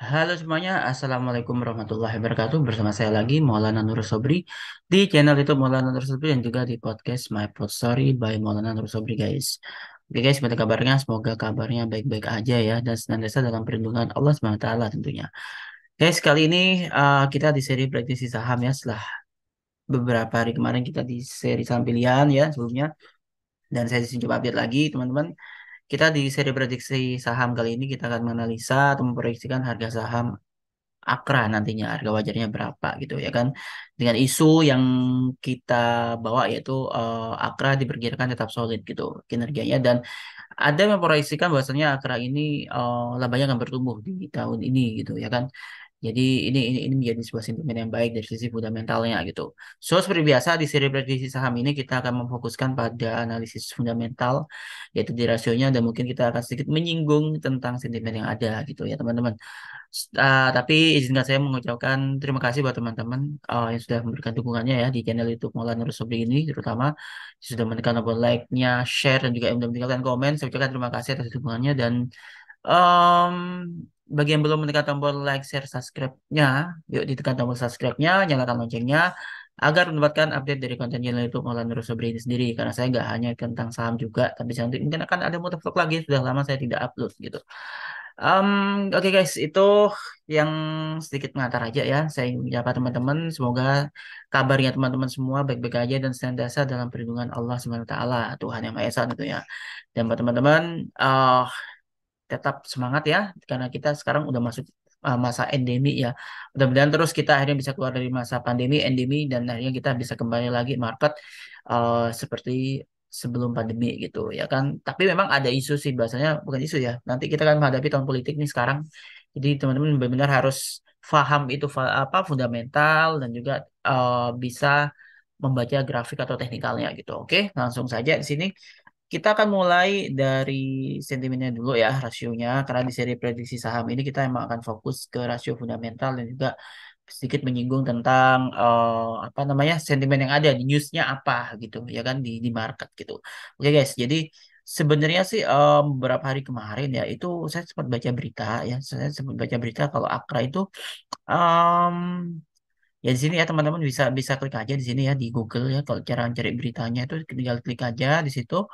Halo semuanya, Assalamualaikum warahmatullahi wabarakatuh. Bersama saya lagi, Maulana Nur Sobri, di channel YouTube Maulana Nur Sobri dan juga di podcast My Pod Story by Maulana Nur Sobri, guys. Oke guys, gimana kabarnya? Semoga kabarnya baik-baik aja ya, dan senantiasa dalam perlindungan Allah SWT tentunya. Guys, kali ini kita di seri prediksi saham ya, setelah beberapa hari kemarin kita di seri saham pilihan ya sebelumnya, dan saya disini coba update lagi teman-teman. Kita di seri prediksi saham kali ini kita akan menganalisa atau memproyeksikan harga saham Akra nantinya harga wajarnya berapa gitu ya kan, dengan isu yang kita bawa yaitu Akra diperkirakan tetap solid gitu kinerjanya, dan ada yang memproyeksikan bahwasanya Akra ini labanya akan bertumbuh di tahun ini gitu ya kan. Jadi ini menjadi sebuah sentimen yang baik dari sisi fundamentalnya gitu. So seperti biasa di seri prediksi saham ini kita akan memfokuskan pada analisis fundamental yaitu di rasionya, dan mungkin kita akan sedikit menyinggung tentang sentimen yang ada gitu ya teman-teman. Tapi izinkan saya mengucapkan terima kasih buat teman-teman yang sudah memberikan dukungannya ya di channel YouTube Maulana Rusobri ini, terutama yang sudah menekan tombol like-nya, share, dan juga yang sudah meninggalkan komen. Saya ucapkan terima kasih atas dukungannya, dan em, bagi yang belum menekan tombol like, share, subscribe-nya, yuk ditekan tombol subscribe-nya, nyalakan loncengnya agar mendapatkan update dari konten channel YouTube Maulana Rusobri ini sendiri. Karena saya nggak hanya tentang saham juga, tapi nanti mungkin akan ada motovlog lagi. Sudah lama saya tidak upload gitu. Em, oke guys, itu yang sedikit mengantar aja ya. Saya ingin menyapa teman-teman, semoga kabarnya teman-teman semua baik-baik aja dan senantiasa dalam perlindungan Allah Subhanahu wa taala, Tuhan yang Maha Esa gitu ya. Dan buat teman-teman tetap semangat ya, karena kita sekarang udah masuk masa endemi ya. Mudah-mudahan terus kita akhirnya bisa keluar dari masa pandemi, endemi, dan akhirnya kita bisa kembali lagi market seperti sebelum pandemi gitu ya kan. Tapi memang ada isu sih, bahasanya bukan isu ya. Nanti kita akan menghadapi tahun politik nih sekarang. Jadi teman-teman benar-benar harus paham itu apa fundamental, dan juga bisa membaca grafik atau teknikalnya gitu. Oke, langsung saja di sini. Kita akan mulai dari sentimennya dulu ya, rasionya. Karena di seri prediksi saham ini kita emang akan fokus ke rasio fundamental, dan juga sedikit menyinggung tentang apa namanya sentimen yang ada di newsnya apa gitu ya kan, di market gitu. Oke guys, jadi sebenarnya sih beberapa hari kemarin ya itu saya sempat baca berita ya, saya sempat baca berita kalau Akra itu em, ya di sini ya teman-teman bisa bisa klik aja di sini ya di Google ya, kalau cara cari beritanya itu tinggal klik aja di situ.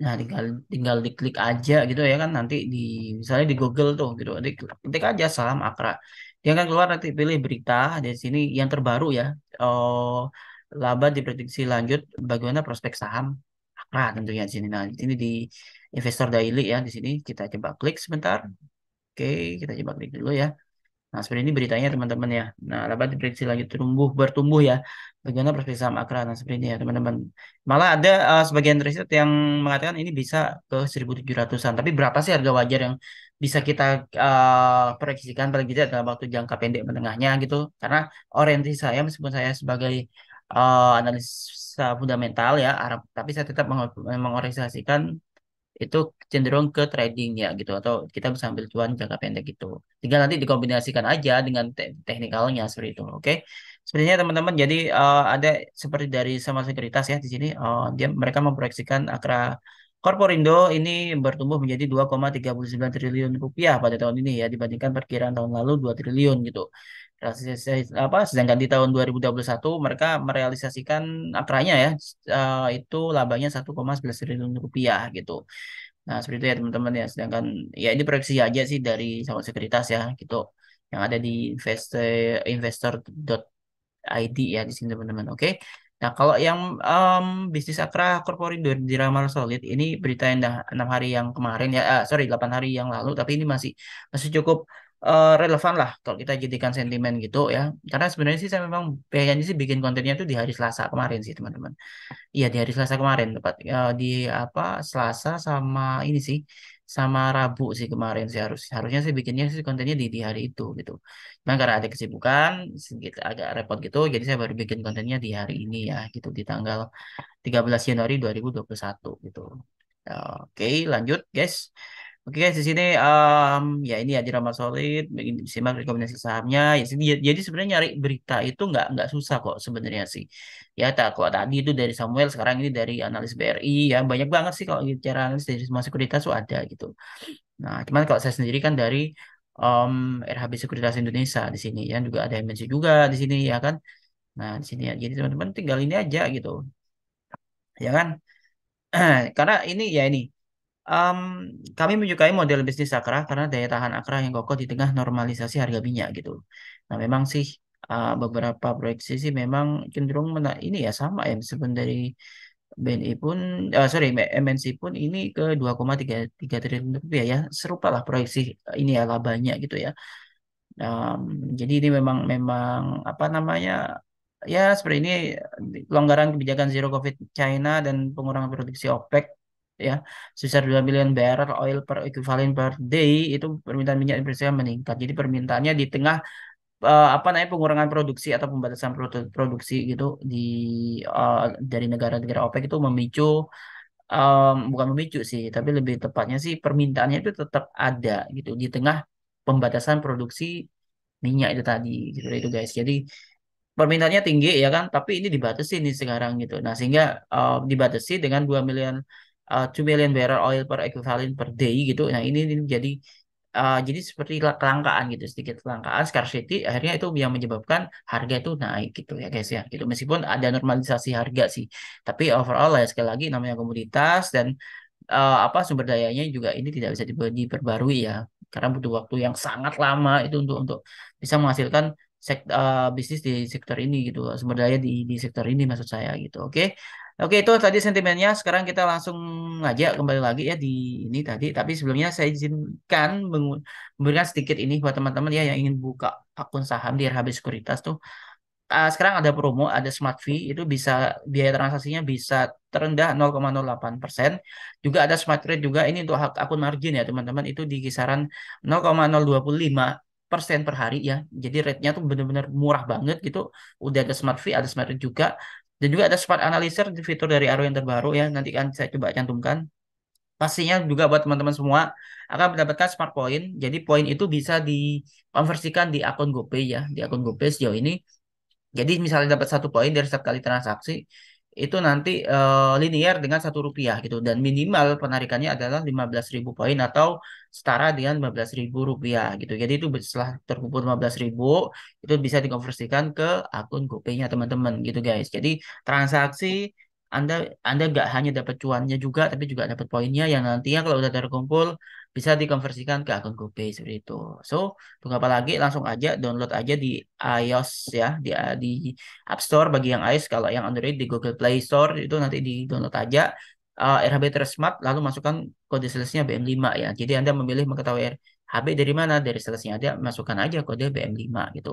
Nah, tinggal tinggal diklik aja gitu ya kan, nanti di misalnya di Google tuh gitu, ketik aja saham Akra. Dia akan keluar, nanti pilih berita di sini yang terbaru ya. Oh, laba diprediksi lanjut, bagaimana prospek saham Akra tentunya di sini. Nah, di sini di Investor Daily ya, di sini kita coba klik sebentar. Oke, kita coba klik dulu ya. Nah, seperti ini beritanya teman-teman ya. Nah, laba diprediksi lanjut bertumbuh ya. Bagaimana prospek saham Akra? Nah, seperti ini ya teman-teman. Malah ada sebagian riset yang mengatakan ini bisa ke 1.700-an. Tapi berapa sih harga wajar yang bisa kita proyeksikan paling tidak dalam waktu jangka pendek menengahnya gitu? Karena orientasi saya, meskipun saya sebagai analis fundamental ya, tapi saya tetap mengorientasikan itu cenderung ke trading ya gitu, atau kita bisa ambil cuan jangka pendek gitu. Tinggal nanti dikombinasikan aja dengan teknikalnya seperti itu. Oke. Sebenarnya teman-teman, jadi ada seperti dari sama sekuritas ya di sini, mereka memproyeksikan Akra Korporindo ini bertumbuh menjadi 2,39 triliun rupiah pada tahun ini ya, dibandingkan perkiraan tahun lalu 2 triliun gitu. Sedangkan di tahun 2021 mereka merealisasikan akranya ya, itu labanya 1,11 triliun rupiah gitu. Nah, seperti itu ya teman-teman ya. Sedangkan ya ini proyeksi aja sih dari sama sekuritas ya gitu. Yang ada di investor.id ya di sini teman-teman. Oke. Nah, kalau yang bisnis Akra Corporindo di Ramal Solid ini berita yang 6 hari yang kemarin ya, sorry 8 hari yang lalu, tapi ini masih masih cukup relevan lah kalau kita jadikan sentimen gitu ya. Karena sebenarnya sih saya memang pengennya sih bikin kontennya itu di hari Selasa kemarin sih teman-teman. Iya di hari Selasa kemarin tepat, di apa Selasa sama ini sih sama Rabu sih kemarin sih, harusnya sih bikinnya sih kontennya di hari itu gitu. Cuma karena ada kesibukan sedikit agak repot gitu, jadi saya baru bikin kontennya di hari ini ya gitu, di tanggal 13 Januari 2021 gitu. Oke, lanjut guys. Oke guys, di sini ya ini ya drama solid, simak rekomendasi sahamnya. Ya, jadi sebenarnya nyari berita itu nggak susah kok sebenarnya sih. Ya tak kok tadi itu dari Samuel, sekarang ini dari analis BRI ya banyak banget sih kalau cara analis dari semua sekuritas tuh ada gitu. Nah, cuman kalau saya sendiri kan dari em, RHB Sekuritas Indonesia di sini ya juga ada MNC juga di sini ya kan. Nah, di sini ya. Jadi teman-teman tinggal ini aja gitu. Ya kan? Karena ini ya ini. Em, Kami menyukai model bisnis Akra karena daya tahan Akra yang kokoh di tengah normalisasi harga minyak gitu. Nah, memang sih beberapa proyeksi sih memang cenderung ini ya sama ya meskipun dari BNI pun sorry MNC pun ini ke 2,33 triliun rupiah ya. Serupa lah proyeksi ini ya labanya gitu ya. Em, jadi ini memang memang apa namanya ya seperti ini pelonggaran kebijakan zero COVID China dan pengurangan produksi OPEC ya sebesar 2 miliar barrel oil per equivalent per day itu permintaan minyak Indonesia meningkat. Jadi permintaannya di tengah apa namanya pengurangan produksi atau pembatasan produksi gitu di eh, dari negara-negara OPEC itu memicu bukan memicu sih, tapi lebih tepatnya sih permintaannya itu tetap ada gitu di tengah pembatasan produksi minyak itu tadi gitu itu guys. Jadi permintaannya tinggi ya kan, tapi ini dibatasi nih sekarang gitu. Nah, sehingga dibatasi dengan 2 million barrel oil per equivalent per day gitu. Nah, ini jadi seperti kelangkaan gitu, sedikit kelangkaan scarcity akhirnya itu yang menyebabkan harga itu naik gitu ya guys ya. Gitu. Meskipun ada normalisasi harga sih. Tapi overall ya sekali lagi namanya komoditas dan apa sumber dayanya juga ini tidak bisa diperbarui ya karena butuh waktu yang sangat lama itu untuk bisa menghasilkan bisnis di sektor ini gitu sumber daya di sektor ini maksud saya gitu oke oke itu tadi sentimennya sekarang kita langsung ngajak kembali lagi ya di ini tadi tapi sebelumnya saya izinkan memberikan sedikit ini buat teman-teman ya yang ingin buka akun saham di RHB Sekuritas tuh sekarang ada promo, ada Smart Fee, itu bisa biaya transaksinya bisa terendah 0,08%. Juga ada Smart Rate juga, ini untuk akun margin ya teman-teman, itu di kisaran 0,025% per hari ya. Jadi rate-nya tuh benar-benar murah banget gitu. Udah ada Smart Fee, ada Smart Rate juga. Dan juga ada Smart Analyzer, di fitur dari Aro yang terbaru ya. Nanti kan saya coba cantumkan. Pastinya juga buat teman-teman semua akan mendapatkan Smart Point. Jadi poin itu bisa dikonversikan di akun GoPay ya. Di akun GoPay sejauh ini jadi misalnya dapat 1 poin dari setiap kali transaksi itu nanti linear dengan Rp1 gitu dan minimal penarikannya adalah 15.000 poin atau setara dengan 15.000 rupiah gitu. Jadi itu setelah terkumpul 15.000 itu bisa dikonversikan ke akun GoPay-nya teman-teman gitu guys. Jadi transaksi anda Anda nggak hanya dapat cuannya juga tapi juga dapat poinnya yang nantinya kalau udah terkumpul bisa dikonversikan ke akun GoPay seperti itu. So, tunggu apa lagi? Langsung aja download aja di iOS ya, di App Store bagi yang iOS, kalau yang Android di Google Play Store itu nanti di download aja RHB Trust Smart lalu masukkan kode salesnya BM5 ya. Jadi Anda memilih mengetahui RHB dari mana? Dari salesnya ada, masukkan aja kode BM5 gitu.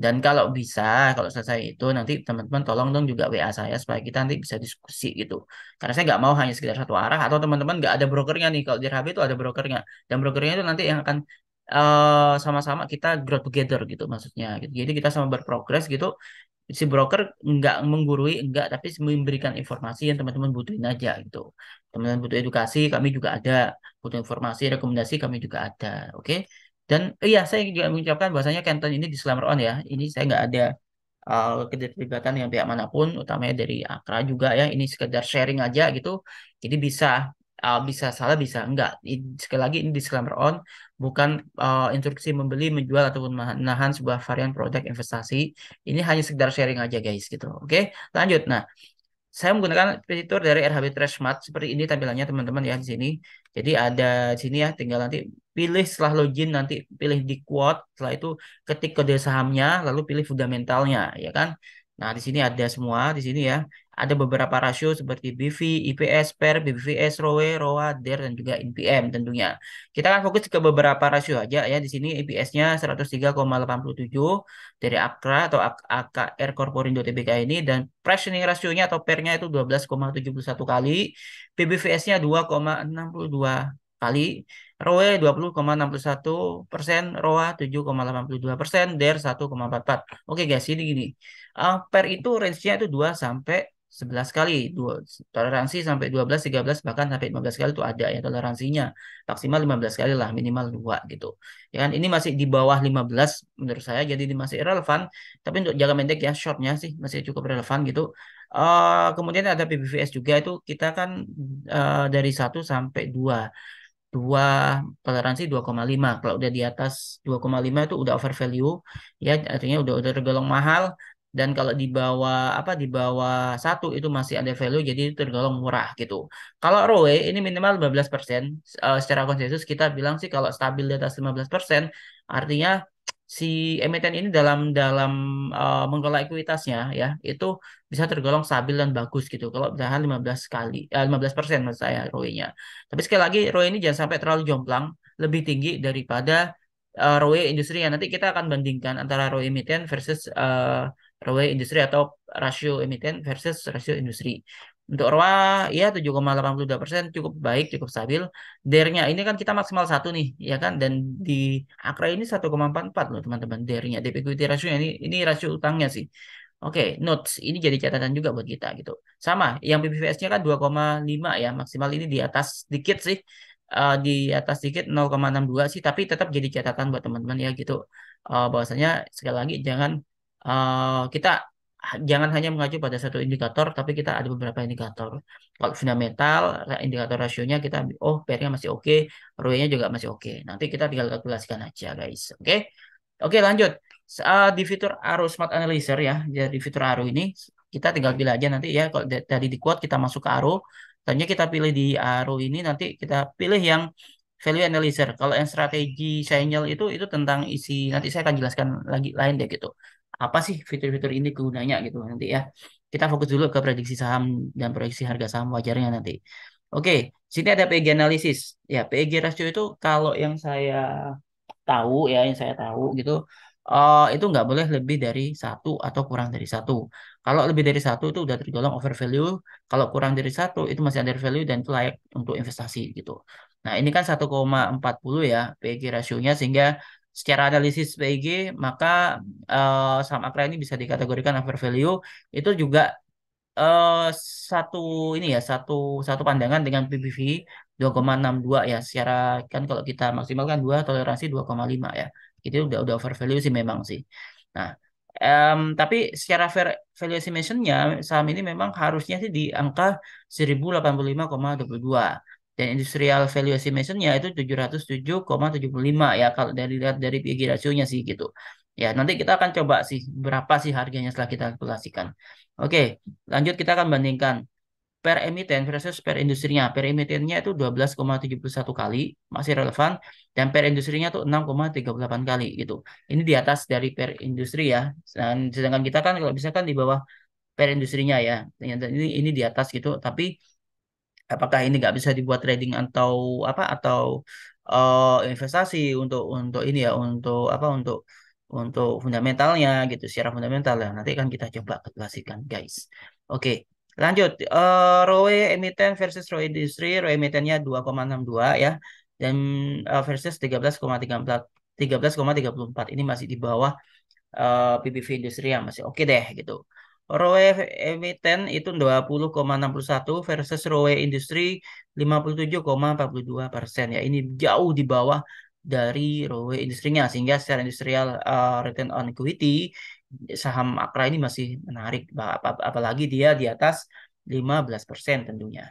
Dan kalau bisa, kalau selesai itu nanti teman-teman tolong dong juga WA saya supaya kita nanti bisa diskusi gitu. Karena saya nggak mau hanya sekedar satu arah atau teman-teman nggak ada brokernya nih. Kalau di RHB itu ada brokernya. Dan brokernya itu nanti yang akan sama-sama kita grow together gitu maksudnya gitu. Jadi kita sama berprogres gitu. Si broker nggak menggurui, enggak, tapi memberikan informasi yang teman-teman butuhin aja gitu. Teman-teman butuh edukasi, kami juga ada. Butuh informasi, rekomendasi, kami juga ada. Oke. Dan iya, saya juga mengucapkan bahwasanya Canton ini disclaimer on ya. Ini saya nggak ada keterlibatan dengan pihak manapun, utamanya dari Akra juga ya. Ini sekedar sharing aja gitu. Jadi bisa salah, bisa enggak. Sekali lagi ini disclaimer on, bukan instruksi membeli, menjual ataupun menahan sebuah varian produk investasi. Ini hanya sekedar sharing aja guys gitu. Oke, lanjut. Nah, saya menggunakan fitur dari RHB Trash Smart seperti ini tampilannya teman-teman ya di sini. Jadi ada di sini ya, tinggal nanti pilih setelah login nanti pilih di quote, setelah itu ketik kode sahamnya lalu pilih fundamentalnya ya kan. Nah, di sini ada semua di sini ya. Ada beberapa rasio seperti BV, IPS, PER, BBVS, ROE, ROA, DER dan juga NPM tentunya. Kita akan fokus ke beberapa rasio aja ya. Di sini IPS-nya 103,87 dari AKRA atau AKR Korporindo Tbk ini dan price earning ratio-nya atau PER-nya itu 12,71 kali, PBVS-nya 2,62 kali, ROE 20,61%, ROA 7,82%, DER 1,44. Oke guys, ini gini. PER itu range-nya itu 2 sampai 11 kali, toleransi sampai 12, 13 bahkan sampai 15 kali itu ada ya toleransinya. Maksimal 15 kali lah, minimal 2 gitu. Ya kan ini masih di bawah 15 menurut saya jadi ini masih relevan, tapi untuk jangka pendek ya shortnya sih masih cukup relevan gitu. Kemudian ada PBVS juga itu kita kan dari 1 sampai 2 dua toleransi 2,5. Kalau udah di atas 2,5 itu udah over value ya artinya udah tergolong mahal, dan kalau di bawah di bawah 1 itu masih ada value jadi itu tergolong murah gitu. Kalau ROE ini minimal 15%. Secara konsensus kita bilang sih kalau stabil di atas 15% artinya si emiten ini dalam dalam mengelola ekuitasnya ya itu bisa tergolong stabil dan bagus gitu. Kalau misalnya 15 kali 15% menurut saya ROE-nya. Tapi sekali lagi, ROE ini jangan sampai terlalu jomplang, lebih tinggi daripada ROE industri. Nanti kita akan bandingkan antara ROE emiten versus ROE industri atau rasio emiten versus rasio industri. Untuk ROA ya 7,82% cukup baik, cukup stabil. DER-nya ini kan kita maksimal 1 nih, ya kan? Dan di Akra ini 1,44 loh teman-teman DER-nya. Debt equity ratio ini rasio utangnya sih. Oke, notes ini jadi catatan juga buat kita gitu. Sama, yang PBVS-nya kan 2,5 ya, maksimal ini di atas dikit sih. Di atas dikit 0,62 sih, tapi tetap jadi catatan buat teman-teman ya gitu. Bahwasanya sekali lagi kita jangan hanya mengacu pada satu indikator, tapi kita ada beberapa indikator. Kalau fundamental, indikator rasionya kita, oh PR-nya masih oke, ROE-nya juga masih oke. Nanti kita tinggal kalkulasikan aja guys, oke? Oke lanjut. Di fitur Arrow Smart Analyzer ya, jadi fitur Arrow ini kita tinggal pilih aja nanti ya. Kalau tadi di quote kita masuk ke Arrow, tadinya kita pilih di Arrow ini nanti kita pilih yang value analyzer. Kalau yang strategi signal itu tentang isi, nanti saya akan jelaskan lagi lain deh gitu. Apa sih fitur-fitur ini kegunanya gitu nanti ya. Kita fokus dulu ke prediksi saham dan proyeksi harga saham wajarnya nanti. Oke, sini ada PEG analysis. Ya, PEG ratio itu kalau yang saya tahu gitu, itu nggak boleh lebih dari 1 atau kurang dari 1. Kalau lebih dari 1 itu udah tergolong overvalue, kalau kurang dari 1 itu masih undervalue dan itu layak untuk investasi gitu. Nah ini kan 1,40 ya PEG rasionya, sehingga secara analisis PEG maka saham Akra ini bisa dikategorikan overvalue. Itu juga eh satu ini ya satu satu pandangan dengan PBV 2,62 ya, secara kan kalau kita maksimalkan 2 toleransi 2,5 ya, itu udah over value sih memang sih. Nah, tapi secara value estimation-nya saham ini memang harusnya sih di angka 1085,22, dan industrial value estimation-nya itu 707,75 ya kalau dari PEG rasionya sih gitu. Ya, nanti kita akan coba sih berapa sih harganya setelah kita kalkulasikan. Oke, lanjut kita akan bandingkan per emiten versus per industrinya. Per emitennya itu 12,71 kali, masih relevan, dan per industrinya itu 6,38 kali gitu. Ini di atas dari per industri ya. Dan sedangkan kita kan kalau bisa kan di bawah per industrinya ya. Ternyata ini di atas gitu, tapi apakah ini nggak bisa dibuat trading atau atau investasi untuk ini ya untuk fundamentalnya gitu, secara fundamental ya nanti kan kita coba kalkulasikan guys. Oke, lanjut. ROE emiten versus ROE industri. ROE emitennya 2,62 ya, dan versus 13,34 ini masih di bawah PBV industri yang masih oke deh gitu. ROE emiten itu 20,61 versus ROE industri 57,42% ya. Ini jauh di bawah dari ROE industrinya, sehingga secara industrial return on equity saham Akra ini masih menarik, apalagi dia di atas 15% tentunya.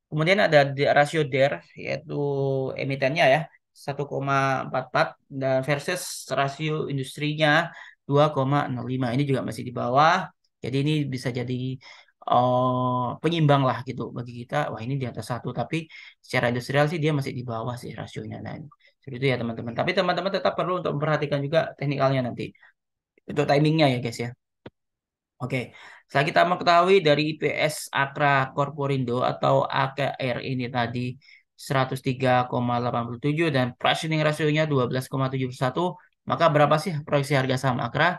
Kemudian ada rasio DER, yaitu emitennya ya 1,44, dan versus rasio industrinya 2,05. Ini juga masih di bawah. Jadi ini bisa jadi penyimbang lah gitu bagi kita. Wah ini di atas 1, tapi secara industrial sih dia masih di bawah sih rasionya. Nah, seperti itu ya teman-teman. Tapi teman-teman tetap perlu untuk memperhatikan juga teknikalnya nanti. Untuk timingnya ya guys ya. Oke, setelah kita mengetahui dari IPS Akra Corporindo atau AKR ini tadi 103,87 dan price earning rasionya 12,71, maka berapa sih proyeksi harga saham Akra?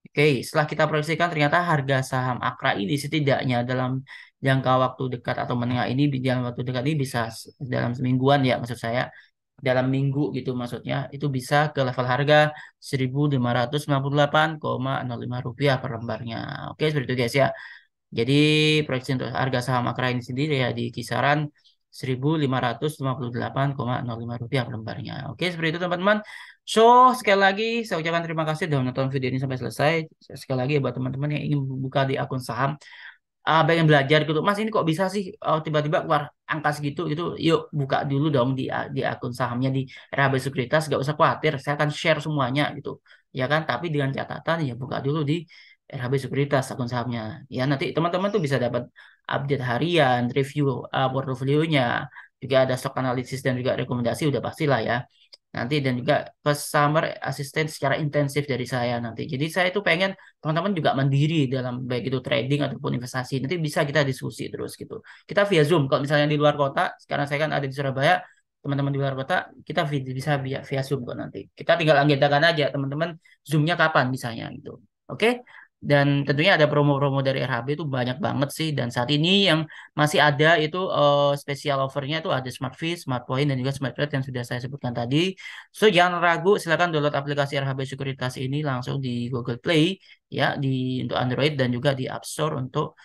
Oke, setelah kita proyeksikan ternyata harga saham Akra ini setidaknya dalam jangka waktu dekat atau menengah ini, dalam waktu dekat ini bisa dalam semingguan ya maksud saya, dalam minggu gitu maksudnya, itu bisa ke level harga 1.598,05 rupiah per lembarnya. Oke, seperti itu guys ya. Jadi proyeksi untuk harga saham Akra ini sendiri ya di kisaran 1.558,05 rupiah per lembarnya. Oke, seperti itu teman-teman. So, sekali lagi saya ucapkan terima kasih sudah menonton video ini sampai selesai. Sekali lagi buat teman-teman yang ingin buka di akun saham, pengen belajar gitu, Mas ini kok bisa sih tiba-tiba keluar angka segitu gitu, yuk buka dulu dong di akun sahamnya di RHB Sekuritas, gak usah khawatir, saya akan share semuanya gitu, ya kan, tapi dengan catatan ya buka dulu di RHB Sekuritas akun sahamnya, ya nanti teman-teman tuh bisa dapat update harian, review portofolionya, juga ada stock analisis dan juga rekomendasi udah pastilah ya nanti, dan juga customer assistant secara intensif dari saya nanti. Jadi saya itu pengen teman-teman juga mandiri dalam baik itu trading ataupun investasi. Nanti bisa kita diskusi terus gitu. Kita via Zoom. Kalau misalnya di luar kota, sekarang saya kan ada di Surabaya, teman-teman di luar kota, kita bisa via Zoom kok nanti. Kita tinggal agendakan aja teman-teman Zoom-nya kapan misalnya gitu. Oke? Dan tentunya ada promo-promo dari RHB itu banyak banget sih. Dan saat ini yang masih ada itu spesial offernya itu ada Smart Fees, Smart Point, dan juga Smart Trade yang sudah saya sebutkan tadi. So jangan ragu, silakan download aplikasi RHB Sekuritas ini langsung di Google Play ya, di untuk Android dan juga di App Store untuk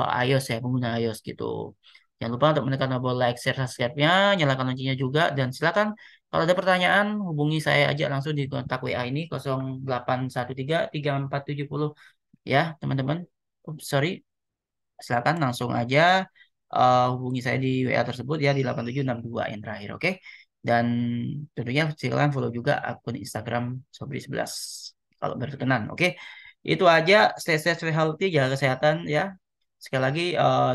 iOS ya, pengguna iOS gitu. Jangan lupa untuk menekan tombol like, share, subscribe-nya, nyalakan loncengnya juga, dan silakan kalau ada pertanyaan hubungi saya aja langsung di kontak WA ini 0813 3470 ya teman-teman. Sorry, silakan langsung aja hubungi saya di WA tersebut ya di 8762 yang terakhir, oke? Dan tentunya silakan follow juga akun Instagram Sobri11 kalau berkenan, oke? Itu aja, stay safe, stay healthy, jaga kesehatan ya. Sekali lagi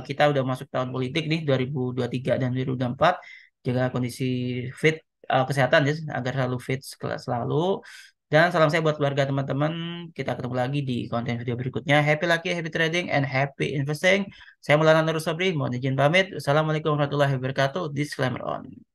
kita udah masuk tahun politik nih 2023 dan 2024. Jaga kondisi fit, kesehatan ya agar selalu fit selalu. Dan salam saya buat keluarga teman-teman. Kita ketemu lagi di konten video berikutnya. Happy lucky, happy trading, and happy investing. Saya Maulana Nur Sabri, mohon izin pamit. Assalamualaikum warahmatullahi wabarakatuh. Disclaimer on.